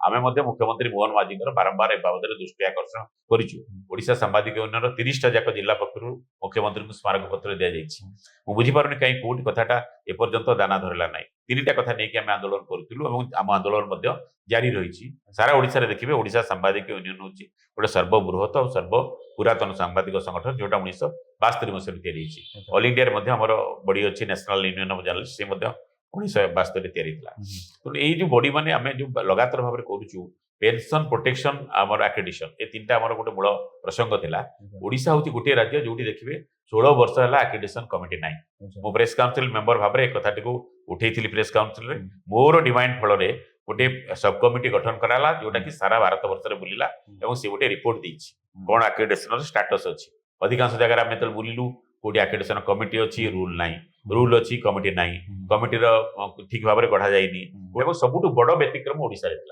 आमे मध्य मुख्यमंत्री मोहन माझी बारंबार ए बाबद दृष्टि आकर्षण करिछु। ओडिशा सांबादिक यूनियन 30टा जाक जिला पक्षर मुख्यमंत्री को स्मारक पत्र दिया जाइछि। मु बुझी पारुनी कहीं कोट कथाटा एपर्यंत दाना धरला नाही। तीनटा कथा नहीं कि आम आंदोलन करूँ और आम आंदोलन जारी रही। सारा ओडिशा रे देखिबे ओडिशा सांबादिक यूनियन होछि गोटे सर्वबृहत और सर्व पुरातन सांबादिक संगठन जोटा 1972 मसीह तैयारी होछि। ऑल इंडिया रे मध्ये हमर बॉडी अछि नेशनल यूनियन ऑफ जर्नलिस्ट से मध्ये 1972 तैयारी थिला। तो एई जो बॉडी माने आमे जो लगातार भाबरे करूछु पेंशन प्रोटेक्शन आमर एक्रेडिशन ए तीनटा आमर गोटे मूल प्रसंग थिला। ओडिशा होछि गोटे राज्य जोटी देखिबे 16 वर्ष हला एक्रेडिशन कमिटी नाही। मो प्रेस काउंसिल मेंबर भाबरे एक कथाटी को उठेइथिली प्रेस काउंसिल रे मोर डिमांड फल रे गोटे सब कमिटी गठन कराला जोटा कि सारा भारत वर्ष रे बुलिला एवं से गोटे रिपोर्ट देछि कोन एक्रेडिशन स्टेटस अछि। अधिकांश जगह आमे तल बुलिलु कोडी एक्रेडिशन कमिटी अछि रूल नाही, रूल अछि कमिटी नाही, कमिटी रो ठीक भाबरे गढ़ा जाइनी एवं सबुटु बड़ व्यतिक्रम ओडिसा रे थिला।